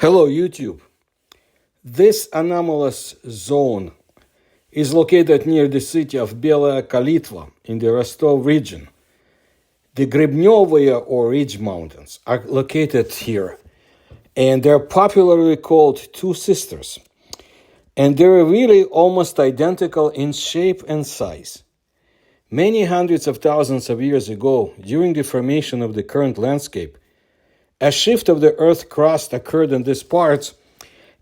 Hello, YouTube. This anomalous zone is located near the city of Belaya Kalitva in the Rostov region. The Grebnevaya or Ridge Mountains are located here, and they're popularly called Two Sisters. And they're really almost identical in shape and size. Many hundreds of thousands of years ago, during the formation of the current landscape, a shift of the Earth's crust occurred in these parts,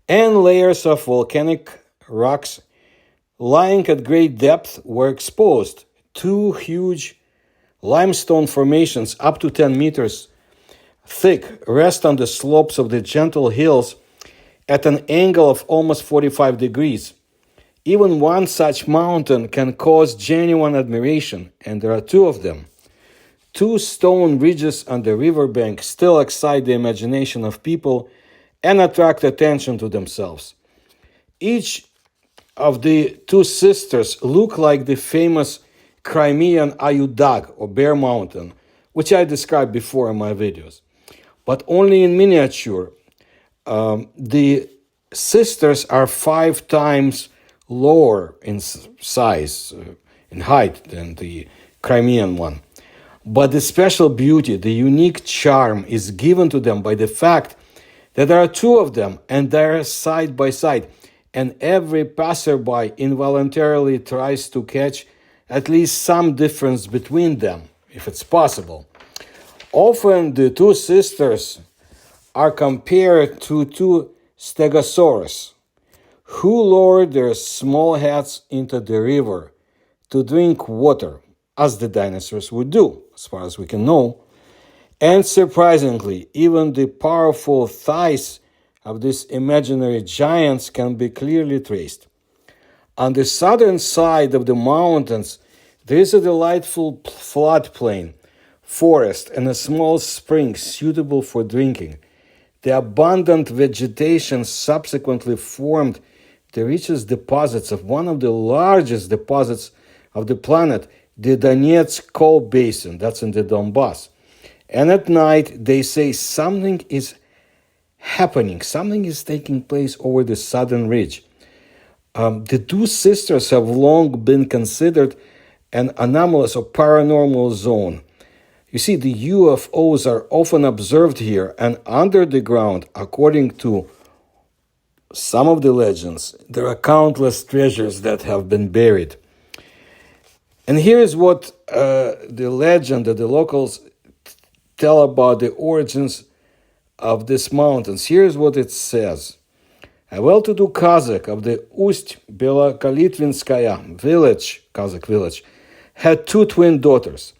and layers of volcanic rocks lying at great depth were exposed. Two huge limestone formations up to 10 meters thick rest on the slopes of the gentle hills at an angle of almost 45 degrees. Even one such mountain can cause genuine admiration, and there are two of them. Two stone ridges on the riverbank still excite the imagination of people and attract attention to themselves. Each of the Two Sisters look like the famous Crimean Ayudag or Bear Mountain, which I described before in my videos, but only in miniature. The sisters are 5 times lower in size, in height than the Crimean one. But the special beauty, the unique charm is given to them by the fact that there are two of them and they're side by side, and every passerby involuntarily tries to catch at least some difference between them, if it's possible. Often the Two Sisters are compared to two stegosaurus who lowered their small heads into the river to drink water, as the dinosaurs would do, as far as we can know. And surprisingly, even the powerful thighs of these imaginary giants can be clearly traced. On the southern side of the mountains, there is a delightful floodplain, forest, and a small spring suitable for drinking. The abundant vegetation subsequently formed the richest deposits of one of the largest deposits of the planet, the Donetsk coal basin, that's in the Donbass. And at night, they say something is happening, something is taking place over the southern ridge. The Two Sisters have long been considered an anomalous or paranormal zone. You see, the UFOs are often observed here, and under the ground, according to some of the legends, there are countless treasures that have been buried. And here is what the legend that the locals tell about the origins of these mountains. Here's what it says. A well-to-do Kazakh of the Ust-Belokalitvinskaya village, Kazakh village, had 2 twin daughters.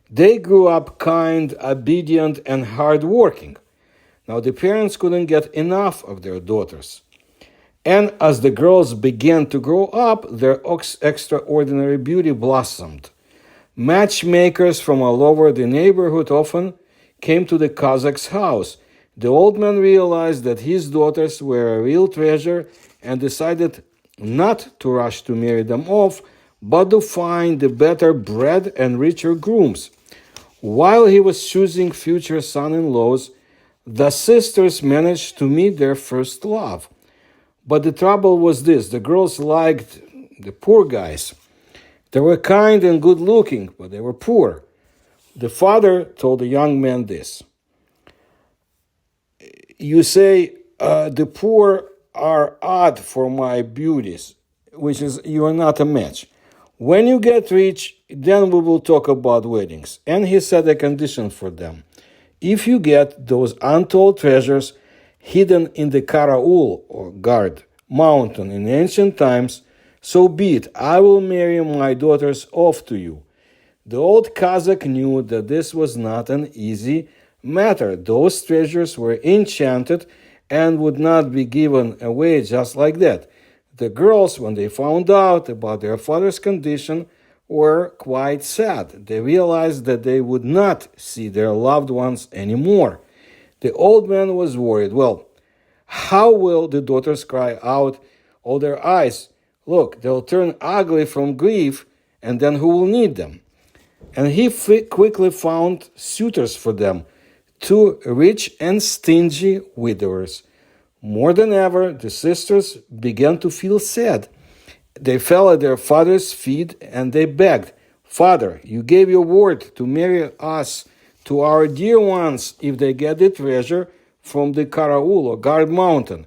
They grew up kind, obedient, and hard-working. Now, the parents couldn't get enough of their daughters. And as the girls began to grow up, their extraordinary beauty blossomed. Matchmakers from all over the neighborhood often came to the Kazakh's house. The old man realized that his daughters were a real treasure and decided not to rush to marry them off, but to find the better bred and richer grooms. While he was choosing future son-in-laws, the sisters managed to meet their first love. But the trouble was this: the girls liked the poor guys. They were kind and good-looking, but they were poor. The father told the young man this: "You say the poor are odd for my beauties, which is you are not a match. When you get rich, then we will talk about weddings." And he set a condition for them: if you get those untold treasures hidden in the Karaul, or guard, mountain in ancient times, so be it. I will marry my daughters off to you. The old Kazakh knew that this was not an easy matter. Those treasures were enchanted and would not be given away just like that. The girls, when they found out about their father's condition, were quite sad. They realized that they would not see their loved ones anymore. The old man was worried. Well, how will the daughters cry out all their eyes? Look, they'll turn ugly from grief, and then who will need them? And he quickly found suitors for them, 2 rich and stingy widowers. More than ever, the sisters began to feel sad. They fell at their father's feet and they begged, "Father, you gave your word to marry us to our dear ones if they get the treasure from the Karaul or guard mountain.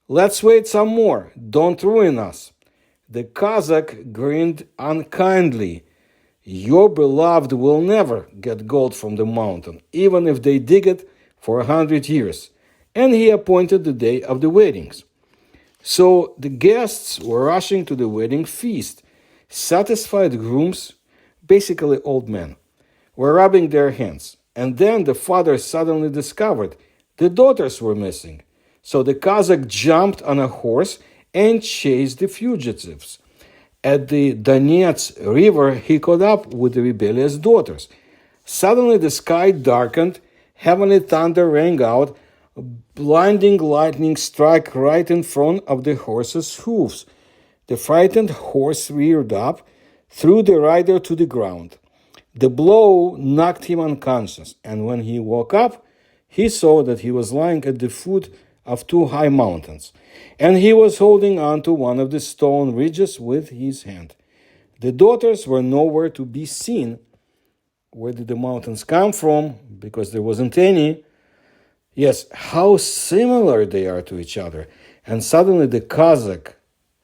Let's wait some more. Don't ruin us." The Kazakh grinned unkindly. "Your beloved will never get gold from the mountain, even if they dig it for 100 years." And he appointed the day of the weddings. So the guests were rushing to the wedding feast. Satisfied grooms, basically old men, were rubbing their hands. And then the father suddenly discovered the daughters were missing. So the Kazakh jumped on a horse and chased the fugitives. At the Donets River, he caught up with the rebellious daughters. Suddenly the sky darkened, heavenly thunder rang out, blinding lightning struck right in front of the horse's hooves. The frightened horse reared up, threw the rider to the ground. The blow knocked him unconscious, and when he woke up, he saw that he was lying at the foot of two high mountains, and he was holding on to one of the stone ridges with his hand. The daughters were nowhere to be seen. Where did the mountains come from? Because there wasn't any. Yes, how similar they are to each other. And suddenly the Kazakh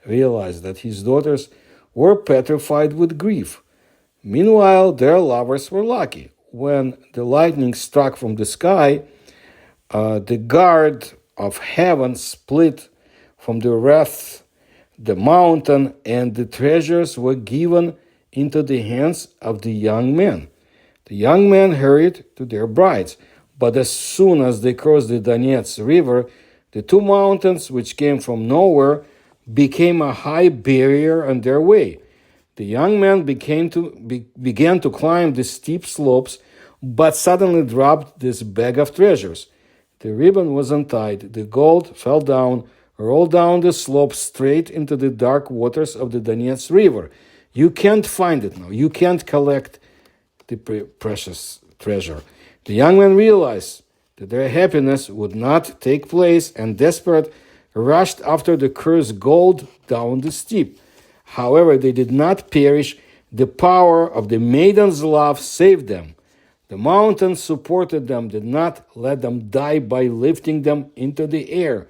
realized that his daughters were petrified with grief. Meanwhile, their lovers were lucky. When the lightning struck from the sky, the guard of heaven split from the wrath the mountain, and the treasures were given into the hands of the young men. The young men hurried to their brides, but as soon as they crossed the Donets River, the two mountains, which came from nowhere, became a high barrier on their way. The young men began to climb the steep slopes, but suddenly dropped this bag of treasures. The ribbon was untied, the gold fell down, rolled down the slope straight into the dark waters of the Donets River. You can't find it now. You can't collect the precious treasure. The young men realized that their happiness would not take place, and desperate, rushed after the cursed gold down the steep. However, they did not perish. The power of the maiden's love saved them. The mountains supported them, did not let them die by lifting them into the air.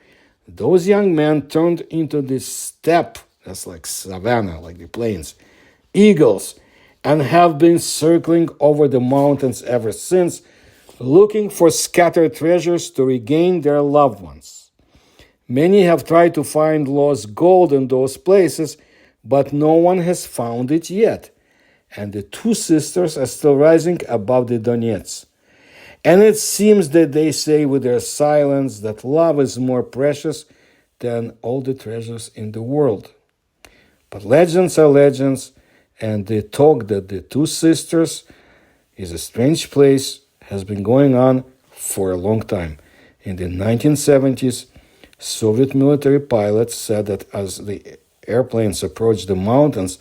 Those young men turned into the steppe, that's like savanna, like the plains, eagles, and have been circling over the mountains ever since, looking for scattered treasures to regain their loved ones. Many have tried to find lost gold in those places, but no one has found it yet. And the two sisters are still rising above the Donets. And it seems that they say with their silence that love is more precious than all the treasures in the world. But legends are legends, and the talk that the two sisters is a strange place has been going on for a long time. In the 1970s, Soviet military pilots said that as the airplanes approached the mountains,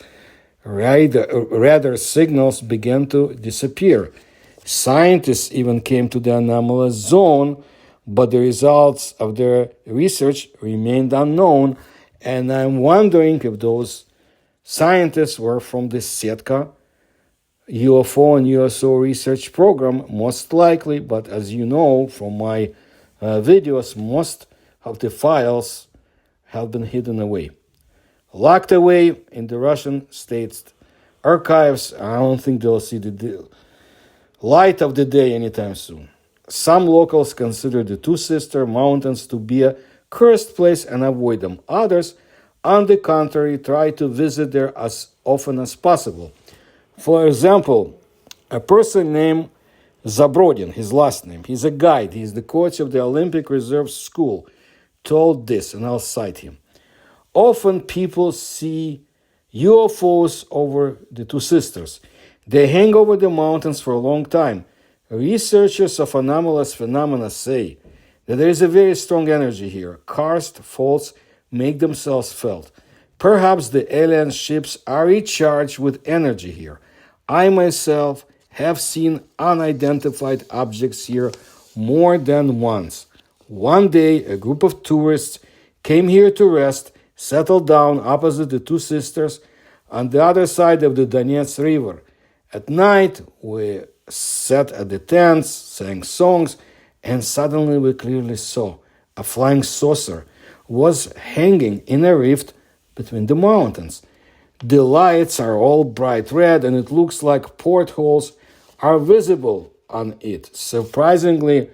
radar signals began to disappear. Scientists even came to the anomalous zone, but the results of their research remained unknown, and I'm wondering if those scientists were from the Setka UFO and USO research program, most likely, but as you know from my videos, most of the files have been hidden away. Locked away in the Russian state's archives. I don't think they'll see the light of the day anytime soon. Some locals consider the Two Sister Mountains to be a cursed place and avoid them. Others, on the contrary, try to visit there as often as possible. For example, a person named Zabrodin, his last name, he's a guide, he's the coach of the Olympic Reserve School, told this, and I'll cite him. Often people see UFOs over the Two Sisters. They hang over the mountains for a long time. Researchers of anomalous phenomena say that there is a very strong energy here. Karst faults make themselves felt. Perhaps the alien ships are recharged with energy here. I myself have seen unidentified objects here more than once. One day, a group of tourists came here to rest, settled down opposite the two sisters on the other side of the Donetsk River. At night, we sat at the tents, sang songs, and suddenly we clearly saw a flying saucer was hanging in a rift between the mountains. The lights are all bright red, and it looks like portholes are visible on it. Surprisingly,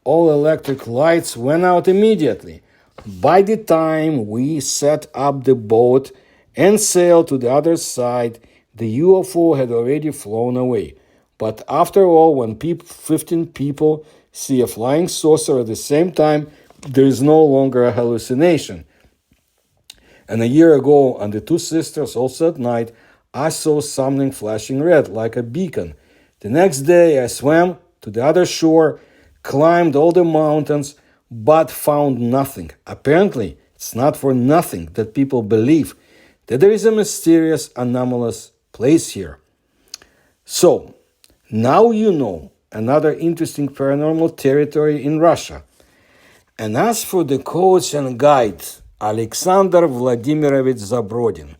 all electric lights went out immediately. By the time we set up the boat and sailed to the other side, the UFO had already flown away. But after all, when 15 people see a flying saucer at the same time, there is no longer a hallucination. And a year ago, on the two sisters, also at night, I saw something flashing red, like a beacon. The next day, I swam to the other shore, climbed all the mountains, but found nothing. Apparently, it's not for nothing that people believe that there is a mysterious, anomalous place here. So, now you know another interesting paranormal territory in Russia. And as for the coach and guide, Alexander Vladimirovich Zabrodin,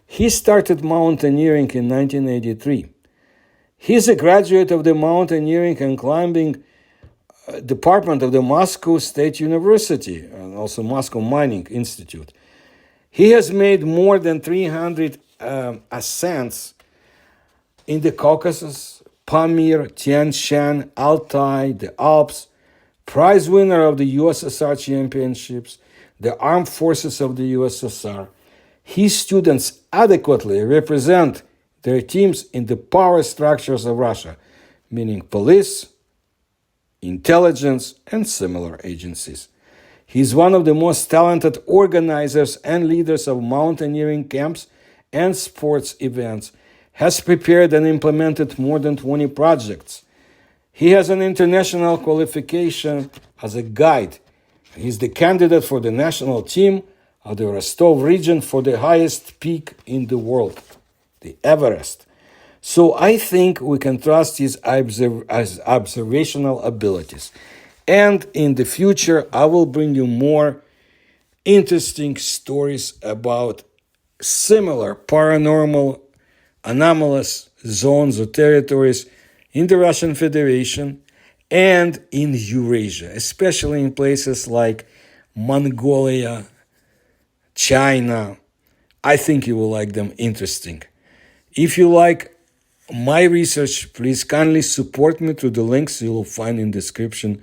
he started mountaineering in 1983. He's a graduate of the mountaineering and climbing department of the Moscow State University and also Moscow Mining Institute. He has made more than 300 ascents in the Caucasus, Pamir, Tian Shan, Altai, the Alps, prize winner of the USSR Championships, the Armed Forces of the USSR. His students adequately represent their teams in the power structures of Russia, meaning police, intelligence, and similar agencies. He is one of the most talented organizers and leaders of mountaineering camps and sports events, has prepared and implemented more than 20 projects. He has an international qualification as a guide. He is the candidate for the national team of the Rostov region for the highest peak in the world, the Everest. So I think we can trust his observational abilities. And in the future, I will bring you more interesting stories about similar paranormal, anomalous zones or territories in the Russian Federation and in Eurasia, especially in places like Mongolia, China. I think you will like them interesting. If you like my research, please kindly support me through the links you will find in the description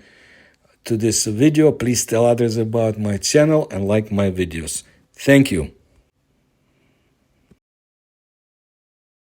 to this video. Please tell others about my channel and like my videos. Thank you.